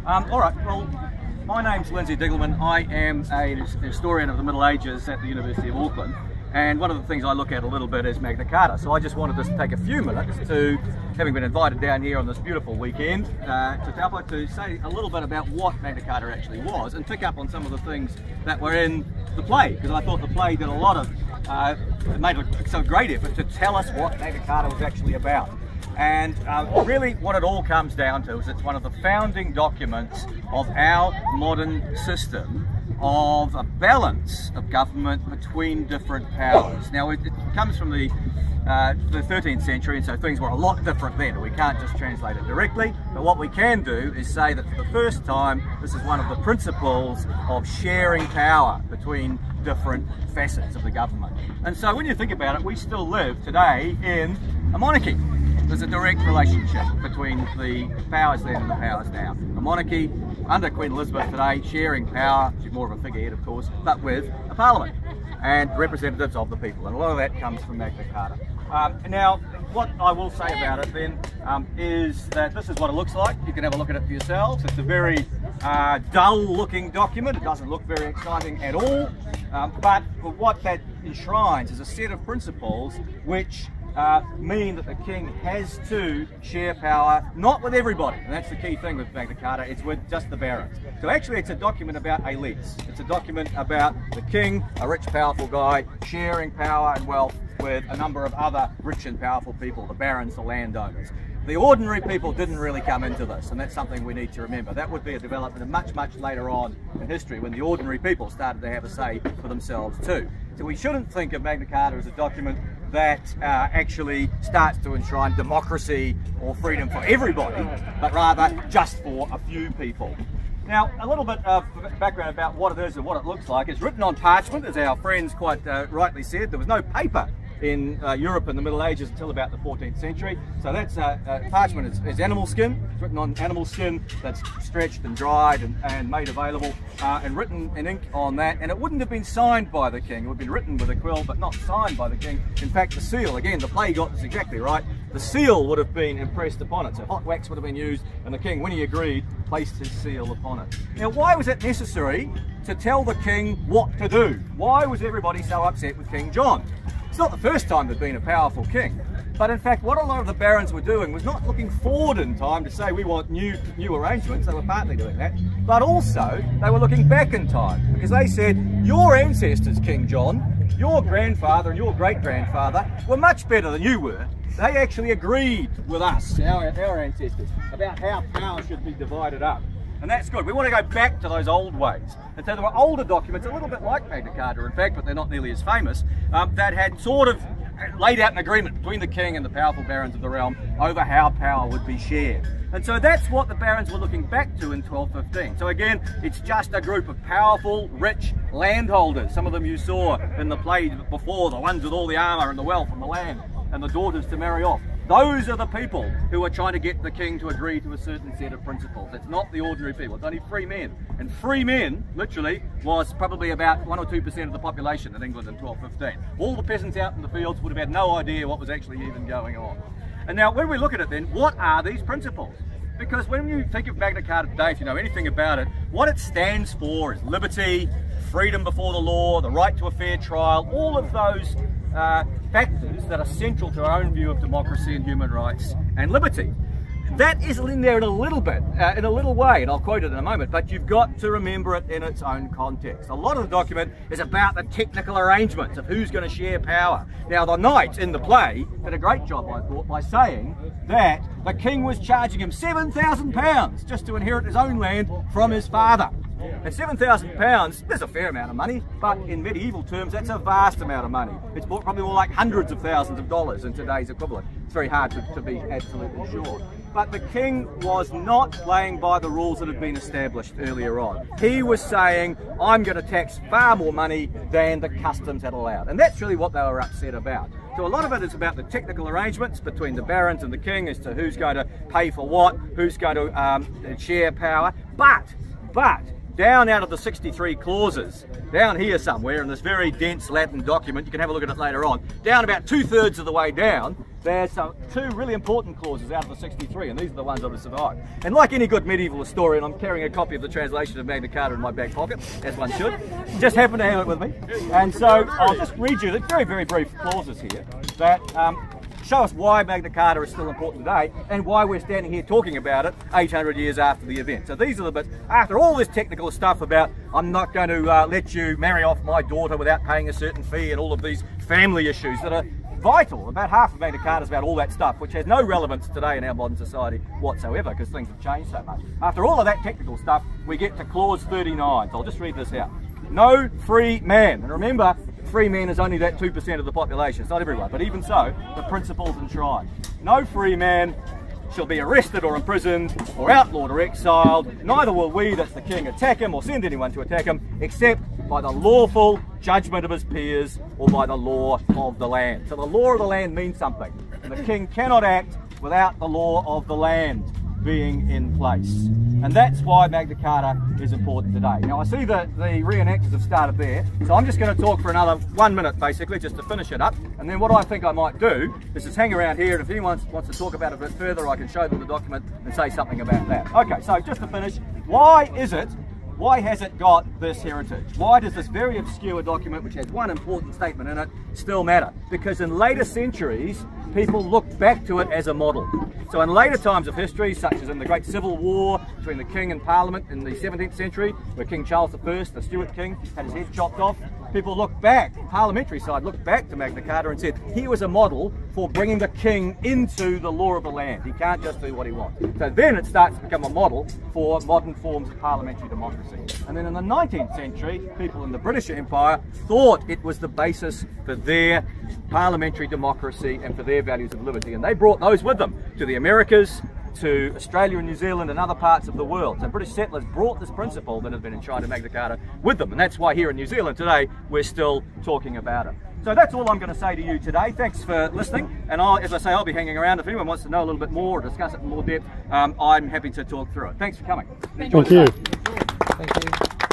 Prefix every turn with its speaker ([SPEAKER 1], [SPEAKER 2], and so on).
[SPEAKER 1] All right, well, my name's Lindsay Diggelmann. I am a historian of the Middle Ages at the University of Auckland, and one of the things I look at a little bit is Magna Carta. So I just wanted to take a few minutes to, having been invited down here on this beautiful weekend, to say a little bit about what Magna Carta actually was and pick up on some of the things that were in the play, because I thought the play did a lot of, made a great effort to tell us what Magna Carta was actually about. And really what it all comes down to is it's one of the founding documents of our modern system of a balance of government between different powers. Now it comes from the 13th century, and so things were a lot different then. We can't just translate it directly, but what we can do is say that for the first time this is one of the principles of sharing power between different facets of the government. And so when you think about it, we still live today in a monarchy. There's a direct relationship between the powers then and the powers now. A monarchy under Queen Elizabeth today, sharing power, she's more of a figurehead of course, but with a parliament and representatives of the people, and a lot of that comes from Magna Carta. Now, what I will say about it then is that this is what it looks like. You can have a look at it for yourselves. It's a very dull looking document. It doesn't look very exciting at all, but what that enshrines is a set of principles which mean that the king has to share power, not with everybody, and that's the key thing with Magna Carta, it's with just the barons. So actually it's a document about elites. It's a document about the king, a rich powerful guy, sharing power and wealth with a number of other rich and powerful people, the barons, the landowners. The ordinary people didn't really come into this, and that's something we need to remember. That would be a development much later on in history, when the ordinary people started to have a say for themselves too. So we shouldn't think of Magna Carta as a document that actually starts to enshrine democracy or freedom for everybody, but rather just for a few people. Now, a little bit of background about what it is and what it looks like. It's written on parchment, as our friends quite rightly said. There was no paper in Europe in the Middle Ages until about the 14th century. So that's parchment is animal skin. It's written on animal skin that's stretched and dried and made available and written in ink on that. And it wouldn't have been signed by the king. It would have been written with a quill, but not signed by the king. In fact, the seal, again, the play got this exactly right. The seal would have been impressed upon it. So hot wax would have been used, and the king, when he agreed, placed his seal upon it. Now, why was it necessary to tell the king what to do? Why was everybody so upset with King John? It's not the first time there'd been a powerful king, but in fact what a lot of the barons were doing was not looking forward in time to say we want new arrangements. They were partly doing that, but also they were looking back in time, because they said, your ancestors, King John, your grandfather and your great-grandfather were much better than you were. They actually agreed with us, our ancestors, about how power should be divided up. And that's good. We want to go back to those old ways. And so there were older documents, a little bit like Magna Carta in fact, but they're not nearly as famous, that had sort of laid out an agreement between the king and the powerful barons of the realm over how power would be shared. And so that's what the barons were looking back to in 1215. So again, it's just a group of powerful, rich landholders. Some of them you saw in the play before, the ones with all the armour and the wealth and the land and the daughters to marry off. Those are the people who are trying to get the king to agree to a certain set of principles. It's not the ordinary people, it's only free men. And free men, literally, was probably about 1 or 2% of the population in England in 1215. All the peasants out in the fields would have had no idea what was actually even going on. And now when we look at it then, what are these principles? Because when you think of Magna Carta today, if you know anything about it, what it stands for is liberty, freedom before the law, the right to a fair trial, all of those factors that are central to our own view of democracy and human rights and liberty. That is in there in a little bit, in a little way, and I'll quote it in a moment, but you've got to remember it in its own context. A lot of the document is about the technical arrangements of who's going to share power. Now, the knight in the play did a great job, I thought, by saying that the king was charging him £7,000 just to inherit his own land from his father. And £7,000, there's a fair amount of money, but in medieval terms, that's a vast amount of money. It's probably more like hundreds of thousands of dollars in today's equivalent. It's very hard to be absolutely sure. But the king was not playing by the rules that had been established earlier on. He was saying, I'm going to tax far more money than the customs had allowed. And that's really what they were upset about. So a lot of it is about the technical arrangements between the barons and the king as to who's going to pay for what, who's going to share power. But down out of the 63 clauses, down here somewhere in this very dense Latin document, you can have a look at it later on, down about 2/3 of the way down, there's two really important clauses out of the 63, and these are the ones that have survived. And like any good medieval historian, I'm carrying a copy of the translation of Magna Carta in my back pocket, as one should. Just happen to have it with me. And so I'll just read you the very, very brief clauses here that show us why Magna Carta is still important today and why we're standing here talking about it 800 years after the event. So these are the bits, after all this technical stuff about I'm not going to let you marry off my daughter without paying a certain fee and all of these family issues that are vital. About half of Magna Carta is about all that stuff, which has no relevance today in our modern society whatsoever because things have changed so much. After all of that technical stuff, we get to clause 39. So I'll just read this out. No free man. And remember, free men is only that 2% of the population. It's not everyone, but even so, the principles enshrined. No free man shall be arrested or imprisoned or outlawed or exiled. Neither will we, that's the king, attack him or send anyone to attack him, except by the lawful judgment of his peers or by the law of the land. So the law of the land means something. And the king cannot act without the law of the land being in place. And that's why Magna Carta is important today. Now I see that the reenactors have started there, so I'm just going to talk for another 1 minute basically, just to finish it up. And then what I think I might do is just hang around here, and if anyone wants to talk about it a bit further, I can show them the document and say something about that. Okay, so just to finish, why has it got this heritage? Why does this very obscure document, which has one important statement in it, still matter? Because in later centuries, people looked back to it as a model. So in later times of history, such as in the Great Civil War between the King and Parliament in the 17th century, where King Charles I, the Stuart King, had his head chopped off, people looked back, the parliamentary side looked back to Magna Carta and said, he was a model for bringing the king into the law of the land. He can't just do what he wants. So then it starts to become a model for modern forms of parliamentary democracy. And then in the 19th century, people in the British Empire thought it was the basis for their parliamentary democracy and for their values of liberty. And they brought those with them to the Americas, to Australia and New Zealand and other parts of the world. So British settlers brought this principle that had been enshrined in Magna Carta with them, and that's why here in New Zealand today we're still talking about it. So that's all I'm going to say to you today. Thanks for listening, and as I say, I'll be hanging around. If anyone wants to know a little bit more or discuss it in more depth, I'm happy to talk through it. Thanks for coming.
[SPEAKER 2] Thank you.
[SPEAKER 3] Thank you.